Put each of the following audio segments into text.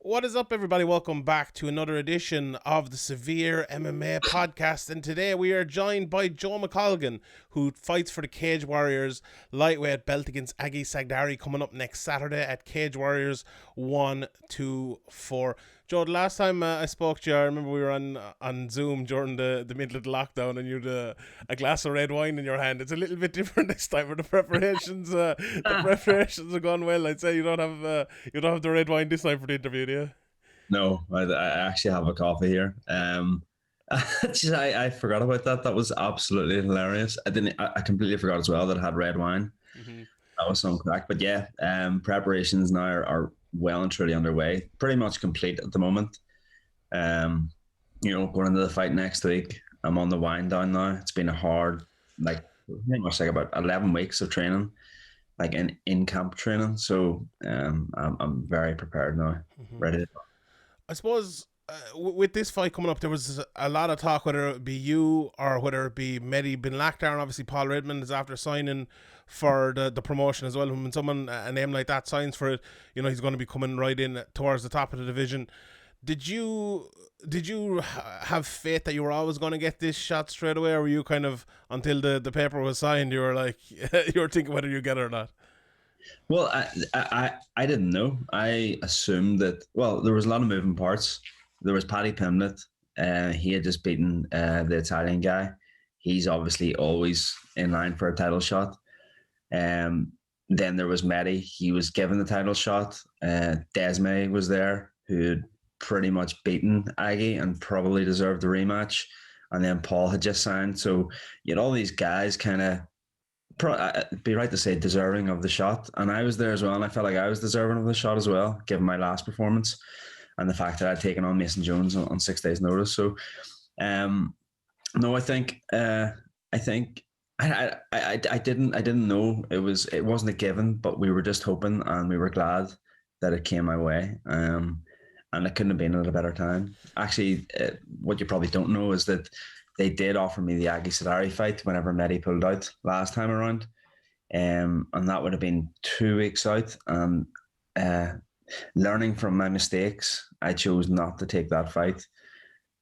What is up, everybody? Welcome back to another edition of the Severe MMA podcast. And today we are joined by Joe McColgan, who fights for the Cage Warriors lightweight belt against Agi Sagdari coming up next Saturday at Cage Warriors 124. Joe, the last time I spoke to you, I remember we were on Zoom during the middle of the lockdown, and you had a glass of red wine in your hand. It's a little bit different this time, where the preparations are going well. I'd say you don't have the red wine this time for the interview, do you? No, I actually have a coffee here. I forgot about that. That was absolutely hilarious. I completely forgot as well that it had red wine. Mm-hmm. That was some crack. But yeah, preparations now are well and truly underway. Pretty much complete at the moment. Um, going into the fight next week. I'm on the wind down now. It's been a hard, pretty much like about 11 weeks of training, like in camp training. So I'm very prepared now, Mm-hmm. ready to go. I suppose with this fight coming up, there was a lot of talk whether it be you or whether it be Mehdi Bin Lakhdar, and obviously Paul Redmond is after signing for the promotion as well. When someone, a name like that, signs for it, he's going to be coming right in towards the top of the division. Did you have faith that you were always going to get this shot straight away, or were you kind of, until the paper was signed, you were like you were thinking whether you get it or not? Well, I didn't know. I assumed that. Well, there was a lot of moving parts. There was Paddy Pimblett. He had just beaten the Italian guy. He's obviously always in line for a title shot. Then there was Mehdi. He was given the title shot. Desme was there, who'd pretty much beaten Aggie and probably deserved the rematch. And then Paul had just signed. So you had all these guys kind of be right to say deserving of the shot, and I was there as well, and I felt like I was deserving of the shot as well, given my last performance and the fact that I'd taken on Mason Jones on 6 days' notice. So, no, I think I didn't know it wasn't a given, but we were just hoping, and we were glad that it came my way. And it couldn't have been at a better time. Actually, what you probably don't know is that they did offer me the Agi Sadari fight whenever Mehdi pulled out last time around. And that would have been 2 weeks out. And learning from my mistakes, I chose not to take that fight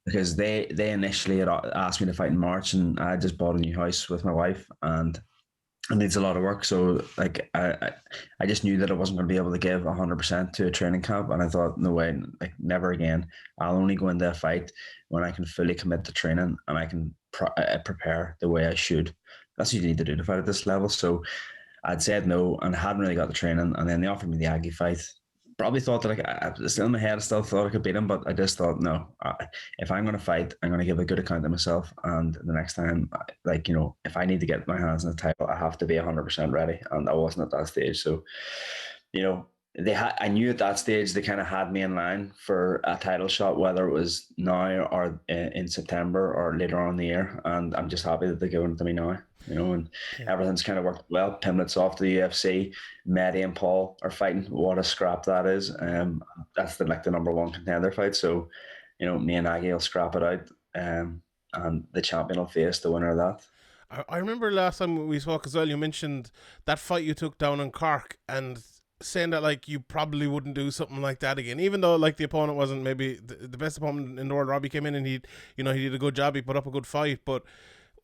because they initially had asked me to fight in March, and I just bought a new house with my wife, and it needs a lot of work. So I just knew that I wasn't going to be able to give 100% to a training camp, and I thought, no way, like never again. I'll only go into a fight when I can fully commit to training and I can prepare the way I should. That's what you need to do to fight at this level. So I'd said no and hadn't really got the training, and then they offered me the Aggie fight. Probably thought that I was still in my head. I still thought I could beat him, but I just thought, no. If I'm going to fight, I'm going to give a good account of myself. And the next time, if I need to get my hands on the title, I have to be 100% ready. And I wasn't at that stage. So, I knew at that stage they kind of had me in line for a title shot, whether it was now or in September or later on in the year. And I'm just happy that they're giving it to me now. And Yeah. everything's kind of worked well. Pimlet's off to the UFC. Mehdi and Paul are fighting. What a scrap that is. That's the number one contender fight. So, me and Aggie will scrap it out. And the champion will face the winner of that. I remember last time we spoke as well, you mentioned that fight you took down in Cork and saying that like you probably wouldn't do something like that again, even though like the opponent wasn't maybe the best opponent in the world. Robbie came in and he did a good job. He put up a good fight, but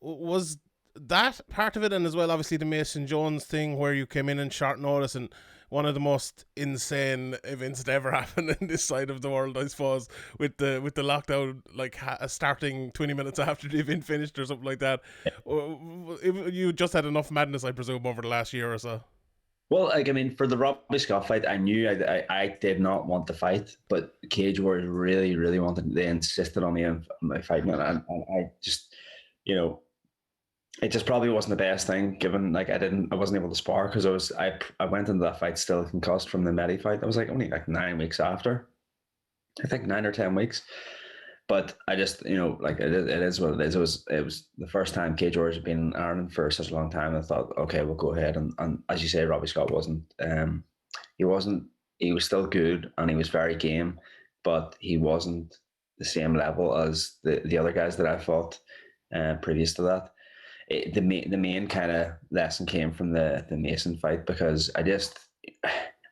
was that part of it, and as well obviously the Mason Jones thing where you came in short notice, and one of the most insane events that ever happened in this side of the world, I suppose, with the lockdown like starting 20 minutes after the event finished or something like that. You just had enough madness, I presume, over the last year or so. Well, for the Robbie Scott fight, I knew I did not want to fight, but Cage Warriors really, really wanted. They insisted on me on my fighting, and I just, you know, it just probably wasn't the best thing, given like I wasn't able to spar because I went into that fight still concussed from the Medi fight. I was like only like 9 weeks after, I think 9 or 10 weeks. But I just, like it is what it is. It was the first time Cage Warriors had been in Ireland for such a long time. I thought, okay, we'll go ahead. And as you say, Robbie Scott wasn't. He wasn't. He was still good and he was very game, but he wasn't the same level as the other guys that I fought previous to that. The main kind of lesson came from the Mason fight because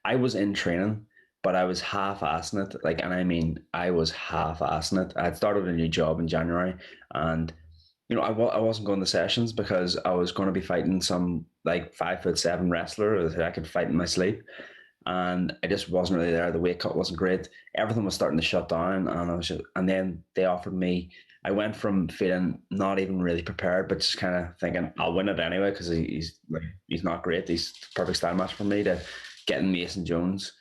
I was in training but I was half-assing it. Like, and I mean, I was half-assing it. I had started a new job in January, and I wasn't going to sessions because I was going to be fighting some like 5'7" wrestler who I could fight in my sleep, and I just wasn't really there. The weight cut wasn't great. Everything was starting to shut down, and and then they offered me. I went from feeling not even really prepared, but just kind of thinking I'll win it anyway because he's not great. He's the perfect style match for me to getting Mason Jones,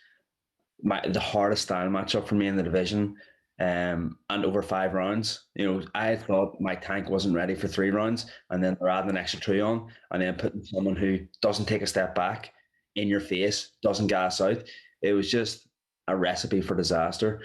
the hardest style matchup for me in the division, and over 5 rounds. I thought my tank wasn't ready for 3 rounds, and then they're adding an extra two on, and then putting someone who doesn't take a step back in your face, doesn't gas out. It was just a recipe for disaster.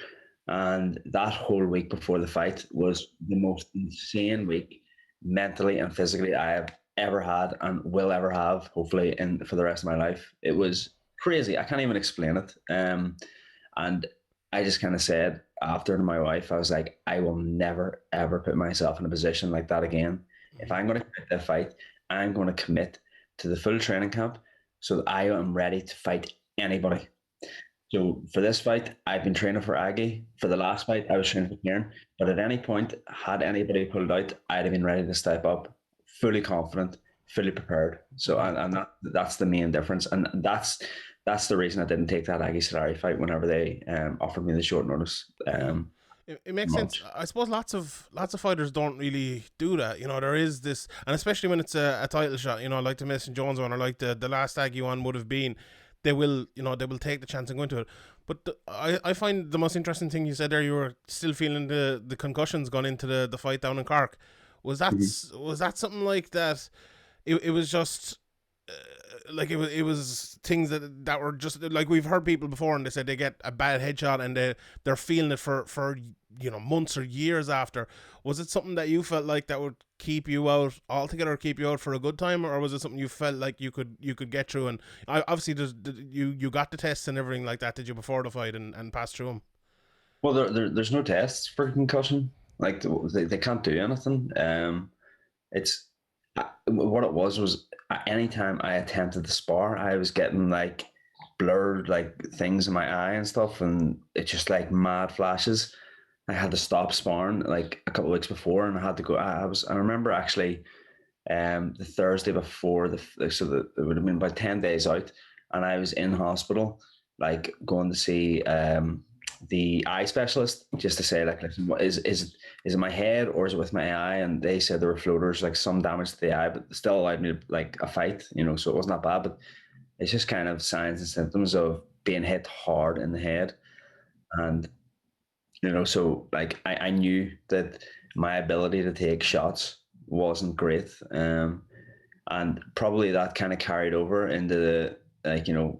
And that whole week before the fight was the most insane week, mentally and physically, I have ever had and will ever have, hopefully, in for the rest of my life. It was crazy. I can't even explain it. And I just kind of said after to my wife, I was like, I will never ever put myself in a position like that again. If I'm going to commit that fight, I'm going to commit to the full training camp so that I am ready to fight anybody. So for this fight, I've been training for Aggie. For the last fight, I was training for Kieran. But at any point, had anybody pulled out, I'd have been ready to step up, fully confident, fully prepared. So and that's the main difference, and that's the reason I didn't take that Aggie Solari fight whenever they offered me the short notice. It makes sense. Much. I suppose lots of fighters don't really do that. There is this, and especially when it's a title shot. Like the Mason Jones one or like the last Aggie one would have been. They will take the chance and go into it. But I find the most interesting thing you said there, you were still feeling the concussions going into the fight down in Cork. Was that something like that? It was just like it was things that were just like we've heard people before, and they said they get a bad headshot and they're feeling it for months or years after. Was it something that you felt like that would keep you out altogether, or keep you out for a good time, or was it something you felt like you could get through? And obviously you got the tests and everything like that, did you, before the fight, and passed through them? Well, there's no tests for concussion. Like they can't do anything. It's what it was anytime I attempted to spar, I was getting like blurred like things in my eye and stuff, and it's just like mad flashes. I had to stop sparring like a couple of weeks before, and I had to go. I remember actually, the Thursday before it would have been about 10 days out, and I was in hospital, like going to see the eye specialist just to say like, listen, what is it my head or is it with my eye? And they said there were floaters, like some damage to the eye, but still allowed me to like a fight, so it wasn't that bad. But it's just kind of signs and symptoms of being hit hard in the head. And so like I knew that my ability to take shots wasn't great. And probably that kind of carried over into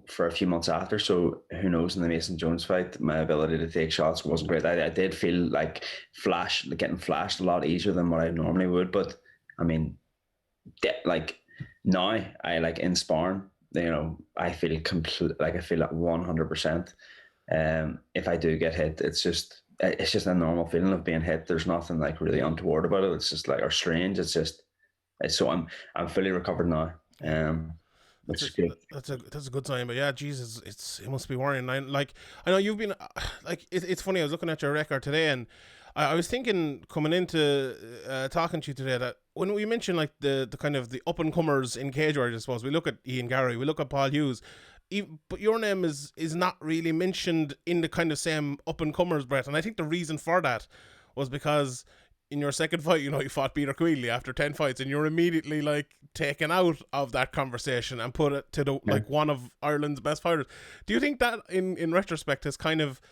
for a few months after. So who knows, in the Mason Jones fight, my ability to take shots wasn't great. I did feel like getting flashed a lot easier than what I normally would. But I mean, like now I like in sparring, I feel complete, like I feel like 100%. If I do get hit, it's just a normal feeling of being hit. There's nothing like really untoward about it. It's just like, or strange. So I'm fully recovered now. Which is good. That's a good sign. But yeah, Jesus, it must be worrying. I know you've been like it's funny. I was looking at your record today, and I was thinking coming into talking to you today that when we mentioned like the kind of the up and comers in cage warriors, I suppose we look at Ian Gary, we look at Paul Hughes, but your name is not really mentioned in the kind of same up and comers breath. And I think the reason for that was because in your second fight, you fought Peter Queeley after 10 fights, and you're immediately like taken out of that conversation and put it to like one of Ireland's best fighters. Do you think that in retrospect has kind of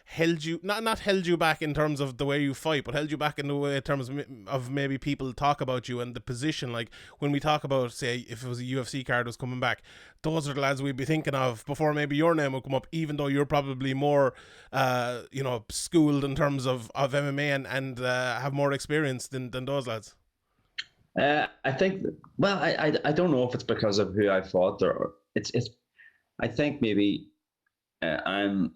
held you, not held you back in terms of the way you fight, but held you back in the way in terms of maybe people talk about you and the position? Like when we talk about, say, if it was a UFC card was coming back, those are the lads we'd be thinking of before maybe your name will come up, even though you're probably more schooled in terms of MMA and have more experience than those lads. I think. Well, I don't know if it's because of who I fought, or it's. I think maybe I'm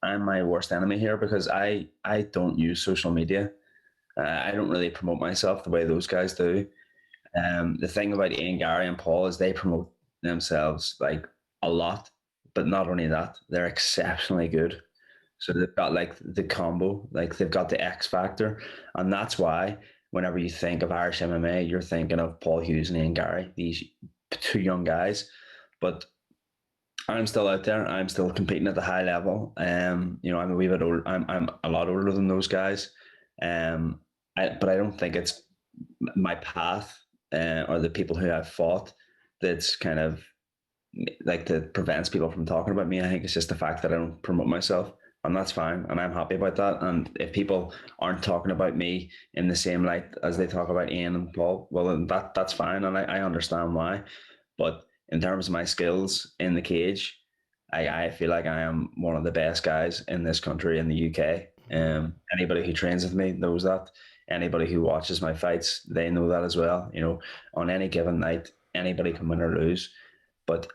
my worst enemy here because I don't use social media. I don't really promote myself the way those guys do. The thing about Ian Gary and Paul is they promote themselves like a lot, but not only that, they're exceptionally good. So they've got like the combo, like they've got the X factor, and that's why whenever you think of Irish MMA, you're thinking of Paul Hughes and Ian Gary, these two young guys. But I'm still out there. I'm still competing at the high level. I'm a wee bit older. I'm a lot older than those guys. Um, but I don't think it's my path or the people who I've fought that's kind of like that prevents people from talking about me. I think it's just the fact that I don't promote myself, and that's fine, and I'm happy about that. And if people aren't talking about me in the same light as they talk about Ian and Paul, well, then that's fine, and I understand why. But in terms of my skills in the cage, I feel like I am one of the best guys in this country in the UK. Anybody who trains with me knows that. Anybody who watches my fights, they know that as well. On any given night, anybody can win or lose, but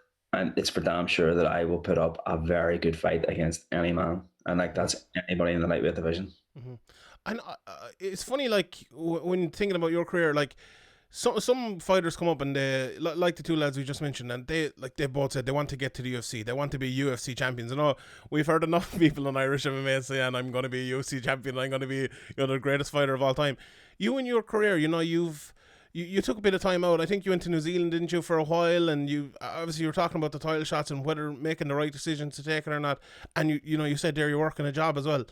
it's for damn sure that I will put up a very good fight against any man, and like that's anybody in the lightweight division. Mm-hmm. And it's funny, like when thinking about your career, like some fighters come up and they like the two lads we just mentioned, and they both said they want to get to the UFC, they want to be UFC champions. I know we've heard enough people in Irish MMA say, "And I'm going to be a UFC champion. I'm going to be the greatest fighter of all time." You in your career, you took a bit of time out. I think you went to New Zealand, didn't you, for a while? And you obviously you were talking about the title shots and whether making the right decision to take it or not. And you said there you're working a job as well.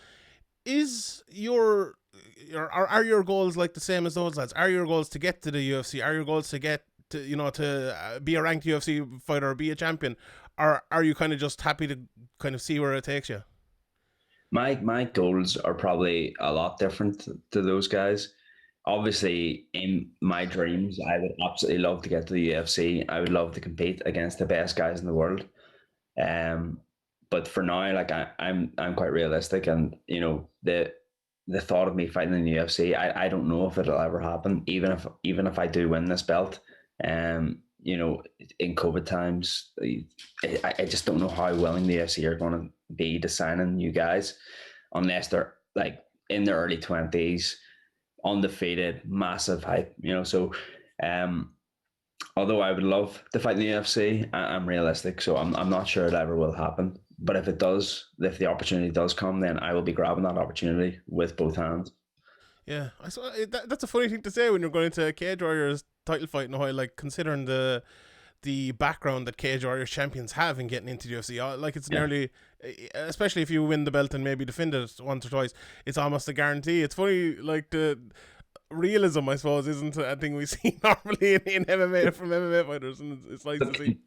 Is are your goals like the same as those lads? Are your goals to get to the UFC? Are your goals to get to be a ranked UFC fighter or be a champion? Or are you kind of just happy to kind of see where it takes you? My goals are probably a lot different to those guys. Obviously, in my dreams, I would absolutely love to get to the UFC. I would love to compete against the best guys in the world. Um, but for now, like I'm quite realistic, and the thought of me fighting in the UFC, I don't know if it'll ever happen. Even if I do win this belt, in COVID times, I just don't know how willing the UFC are going to be to signing new guys, unless they're like in their early 20s, undefeated, massive hype. So um, although I would love to fight in the UFC, am realistic, so I'm not sure it ever will happen. But if it does, if the opportunity does come, then I will be grabbing that opportunity with both hands. Yeah, I saw that's a funny thing to say when you're going into a Cage Warriors title fight in a while, like considering the background that Cage Warriors champions have in getting into the UFC. Like it's Yeah. nearly, especially if you win the belt and maybe defend it once or twice, it's almost a guarantee. It's funny, like the realism, I suppose, isn't a thing we see normally in MMA from MMA fighters, and it's nice to But see.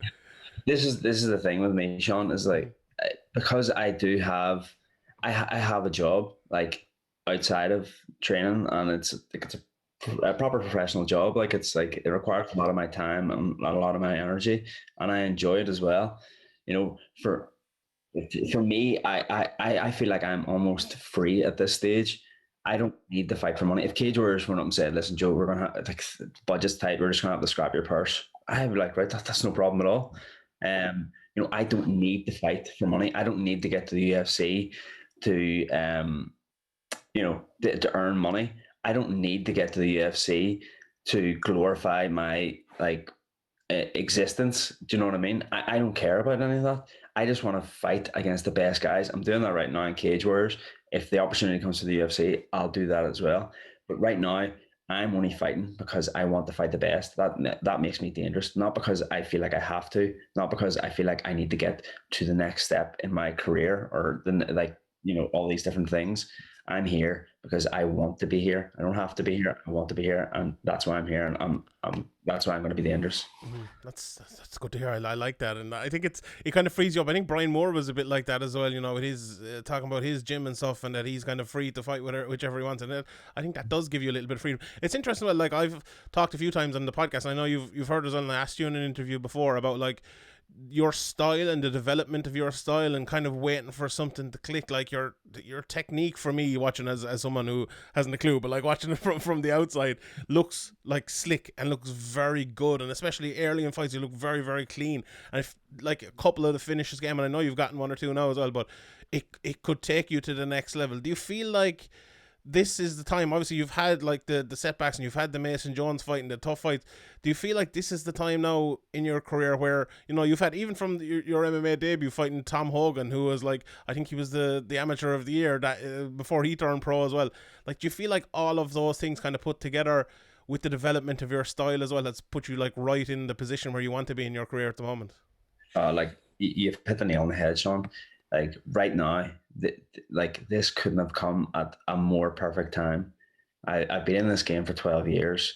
this is the thing with me, Sean, is Mm-hmm. like because I do have I have a job like outside of training, and it's like it's a proper professional job. Like it's like it requires a lot of my time and a lot of my energy, and I enjoy it as well. You know, for me, I feel like I'm almost free at this stage. I don't need to fight for money. If Cage Warriors went up and said, "Listen, Joe, we're gonna have like budget's tight. We're just gonna have to scrap your purse," I'd be like, "Right, that's no problem at all." I don't need to fight for money. I don't need to get to the UFC to to earn money. I don't need to get to the UFC to glorify my like existence. Do you know what I mean? I don't care about any of that. I just want to fight against the best guys. I'm doing that right now in Cage Warriors. If the opportunity comes to the UFC, I'll do that as well. But right now, I'm only fighting because I want to fight the best. That makes me dangerous, not because I feel like I have to, not because I feel like I need to get to the next step in my career or all these different things. I'm here because I want to be here. I don't have to be here. I want to be here, and that's why I'm here. And I'm that's why I'm going to be dangerous. That's good to hear. I like that, and I think it kind of frees you up. I think Brian Moore was a bit like that as well. With his talking about his gym and stuff, and that he's kind of free to fight whichever he wants. And I think that does give you a little bit of freedom. It's interesting. Like I've talked a few times on the podcast. And I know you've heard us on. I asked you in an interview before about like your style and the development of your style and kind of waiting for something to click, like your technique. For me, watching as someone who hasn't a clue, but like watching it from the outside, looks like slick and looks very good, and especially early in fights you look very, very clean. And if like a couple of the finishes game, and I know you've gotten one or two now as well, but it could take you to the next level. Do you feel like this is the time. Obviously, you've had like the setbacks, and you've had the Mason Jones fight and the tough fights. Do you feel like this is the time now in your career where you've had, even from your MMA debut, fighting Tom Hogan, who was like, I think he was the amateur of the year that before he turned pro as well. Like, do you feel like all of those things kind of put together with the development of your style as well, that's put you like right in the position where you want to be in your career at the moment? Like you've hit the nail on the head, Sean. Like right now, like this couldn't have come at a more perfect time. I've been in this game for 12 years.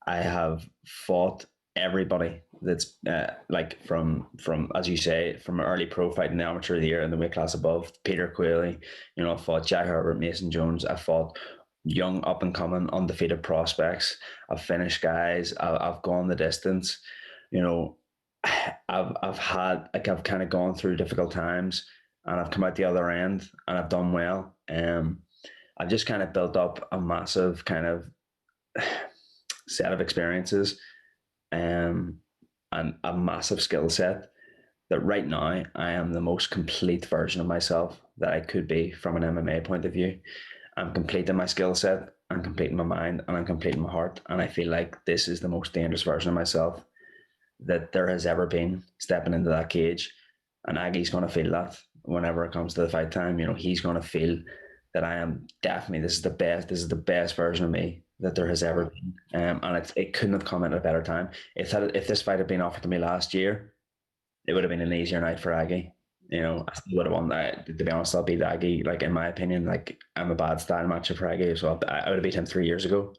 I have fought everybody that's like from as you say, from early pro fighting the amateur of the year in the weight class above, Peter Quayle. I fought Jack Herbert, Mason Jones. I fought young up and coming undefeated prospects. I've finished guys. I've gone the distance. You know, I've had like I've kind of gone through difficult times and I've come out the other end and I've done well. I've just kind of built up a massive kind of set of experiences and a massive skill set that right now I am the most complete version of myself that I could be from an MMA point of view. I'm complete in my skill set, I'm complete in my mind, and I'm complete in my heart. And I feel like this is the most dangerous version of myself that there has ever been stepping into that cage. And Aggie's going to feel that whenever it comes to the fight time. He's going to feel that I am definitely, this is the best version of me that there has ever been. And it couldn't have come at a better time. If this fight had been offered to me last year, it would have been an easier night for Aggie. I still would have won that. To be honest, I'll beat Aggie. Like in my opinion, like I'm a bad style matcher for Aggie, so I would have beat him 3 years ago.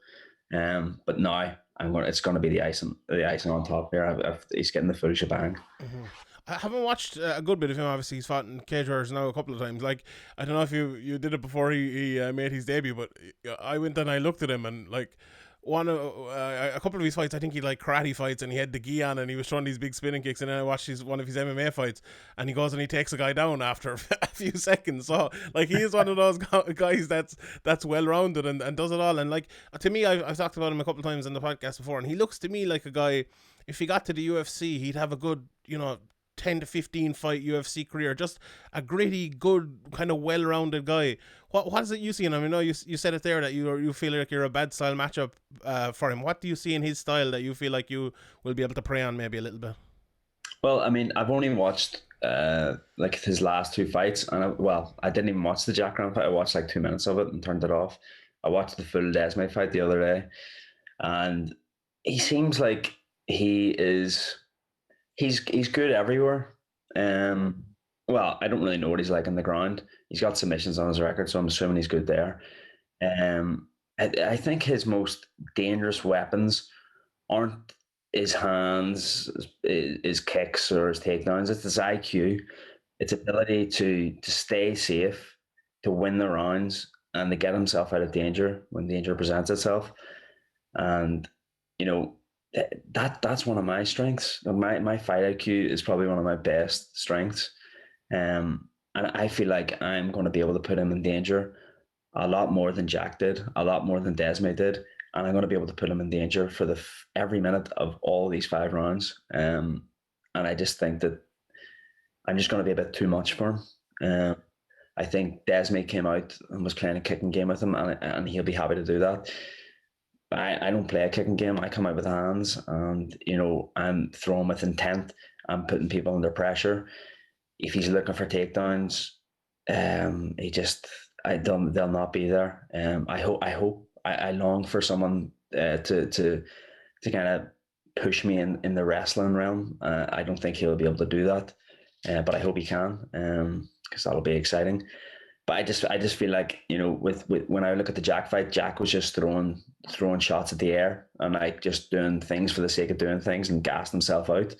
But now it's going to be the icing on top there. He's getting the full shebang. Mm-hmm. I haven't watched a good bit of him. Obviously, he's fought in cage wars now a couple of times. Like, I don't know if you did it before he made his debut, but I went and I looked at him, and like a couple of his fights, I think he like karate fights, and he had the gi on, and he was throwing these big spinning kicks. And then I watched one of his MMA fights, and he goes and he takes a guy down after a few seconds. So like he is one of those guys that's well rounded and does it all. And like to me, I've talked about him a couple of times in the podcast before, and he looks to me like a guy. If he got to the UFC, he'd have a good 10 to 15 fight UFC career. Just a gritty, good, kind of well-rounded guy. What is it you see in him? I know you said it there that you feel like you're a bad style matchup for him. What do you see in his style that you feel like you will be able to prey on maybe a little bit? Well, I mean, I've only watched like his last two fights, and I didn't even watch the Jack Grant fight. I watched like 2 minutes of it and turned it off. I watched the full Desmond fight the other day, and he seems like he's good everywhere. I don't really know what he's like on the ground. He's got submissions on his record, so I'm assuming he's good there. I think his most dangerous weapons aren't his hands, his kicks, or his takedowns. It's his IQ, its ability to stay safe, to win the rounds, and to get himself out of danger when danger presents itself. And you know that's one of my strengths. My fight IQ is probably one of my best strengths. And I feel like I'm going to be able to put him in danger a lot more than Jack did, a lot more than Desmond did, and I'm going to be able to put him in danger for every minute of all these 5 rounds. And I just think that I'm just going to be a bit too much for him. I think Desmond came out and was playing a kicking game with him, and he'll be happy to do that. I don't play a kicking game. I come out with hands, and I'm throwing with intent. I'm putting people under pressure. If he's looking for takedowns, they'll not be there. I long for someone to kind of push me in the wrestling realm. I don't think he'll be able to do that, but I hope he can, because that'll be exciting. But I just feel like with when I look at the Jack fight, Jack was just throwing shots at the air and like just doing things for the sake of doing things and gassed himself out.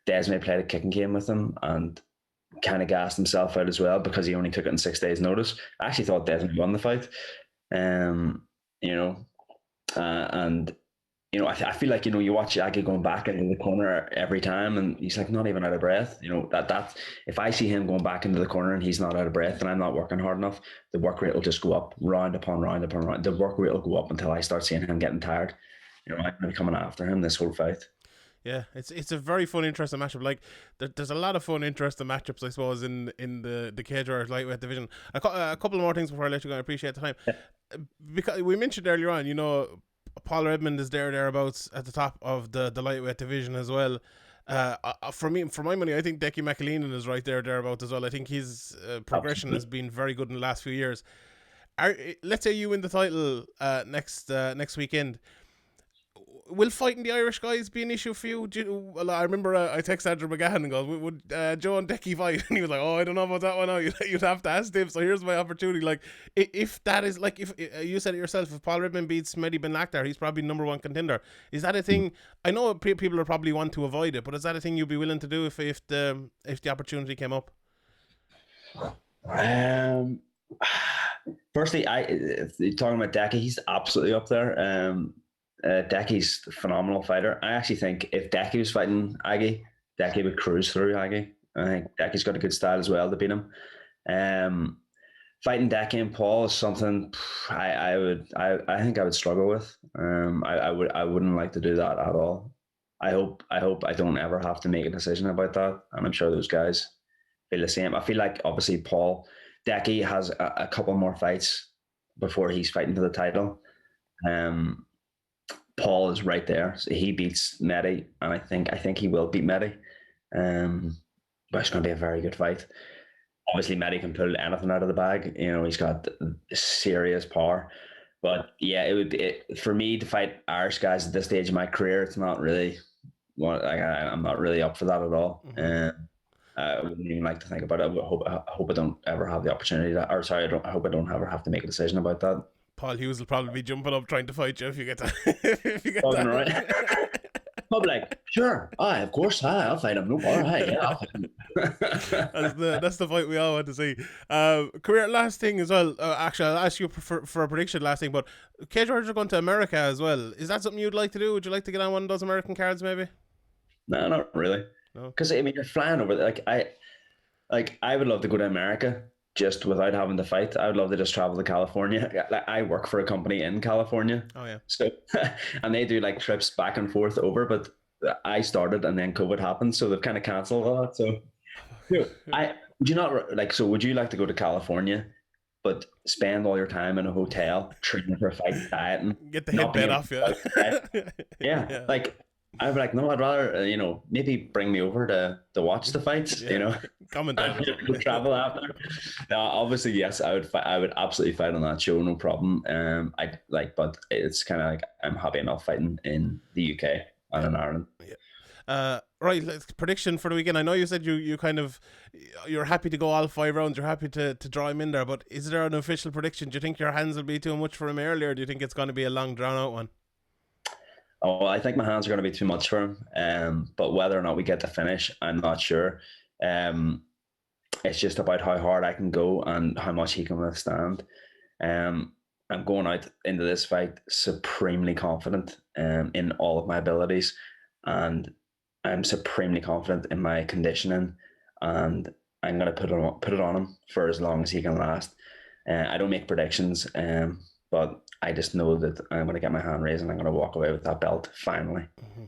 Desmond played a kicking game with him and kind of gassed himself out as well because he only took it in 6 days' notice. I actually thought Desmond won the fight. And I feel like you watch Aggie going back into the corner every time, and he's like not even out of breath. That if I see him going back into the corner and he's not out of breath, and I'm not working hard enough, the work rate will just go up round upon round upon round. The work rate will go up until I start seeing him getting tired. I'm going to be coming after him this whole fight. Yeah, it's a very fun, interesting matchup. Like there's a lot of fun, interesting matchups, I suppose, in the cage warriors lightweight division. A couple more things before I let you go. I appreciate the time, because we mentioned earlier on, Paul Redmond is thereabouts at the top of the lightweight division as well. For my money, I think Decky McColgan is right thereabouts as well. I think his progression has been very good in the last few years. Let's say you win the title next weekend. Will fighting the Irish guys be an issue for you? Well, I remember I texted Andrew McGahan and goes, would Joe and Decky fight? And he was like, oh, I don't know about that one now. You'd have to ask him. So here's my opportunity. Like, if that is, like, if you said it yourself, if Paul Redmond beats Mehdi Ben Lakhtar, he's probably number one contender. Is that a thing? I know people are probably want to avoid it, but is that a thing you'd be willing to do if the opportunity came up? Firstly, talking about Decky, he's absolutely up there. Decky's a phenomenal fighter. I actually think if Decky was fighting Aggie, Decky would cruise through Aggie. I think Decky's got a good style as well to beat him. Fighting Decky and Paul is something I think I would struggle with. I wouldn't like to do that at all. I hope I don't ever have to make a decision about that, and I'm sure those guys feel the same. I feel like obviously Decky has a couple more fights before he's fighting for the title. Paul is right there. So he beats Mehdi, and I think he will beat Mehdi. But it's going to be a very good fight. Obviously, Mehdi can pull anything out of the bag. He's got serious power. But yeah, it would be for me to fight Irish guys at this stage of my career. It's not really I'm not really up for that at all. Mm-hmm. I wouldn't even like to think about it. I hope I don't ever have the opportunity I hope I don't ever have to make a decision about that. Paul Hughes will probably be jumping up trying to fight you if you get that. Right. I'll be like, sure, of course, I'll fight him. No bother, I'll fight him. That's the fight we all want to see. Career last thing as well. Actually, I'll ask you for a prediction last thing. But cage warriors are going to America as well. Is that something you'd like to do? Would you like to get on one of those American cards, maybe? No, not really. Because I mean, you're flying over there. I would love to go to America. Just without having to fight. I would love to just travel to California. I work for a company in California. Oh yeah. So, and they do like trips back and forth over, but I started and then COVID happened, so they've kind of cancelled all that. So, would you like to go to California, but spend all your time in a hotel, training for a fight, dieting, get the head bed off you? Yeah, like. I'd be like, no, I'd rather, maybe bring me over to watch the fights, Comment down. Travel after. No, obviously, yes, I would absolutely fight on that show, no problem. But it's kind of like I'm happy enough fighting in the UK and in Ireland. Yeah. Right, prediction for the weekend. I know you said you're happy to go all 5 rounds. You're happy to draw him in there, but is there an official prediction? Do you think your hands will be too much for him early, or do you think it's going to be a long, drawn out one? Oh, I think my hands are going to be too much for him. But whether or not we get to finish, I'm not sure. It's just about how hard I can go and how much he can withstand. I'm going out into this fight supremely confident in all of my abilities, and I'm supremely confident in my conditioning, and I'm going to put it on him for as long as he can last. I don't make predictions, but I just know that I'm going to get my hand raised and I'm going to walk away with that belt finally. Mm-hmm.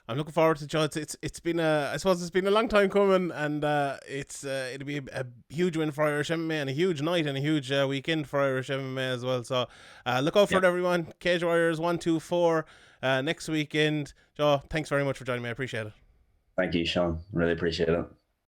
I'm looking forward to it, Joe. It's been I suppose it's been a long time coming, and it'll be a huge win for Irish MMA and a huge night and a huge weekend for Irish MMA as well. So look out for it, everyone. Cage Warriors 124 next weekend. Joe, thanks very much for joining me. I appreciate it. Thank you, Sean. Really appreciate it.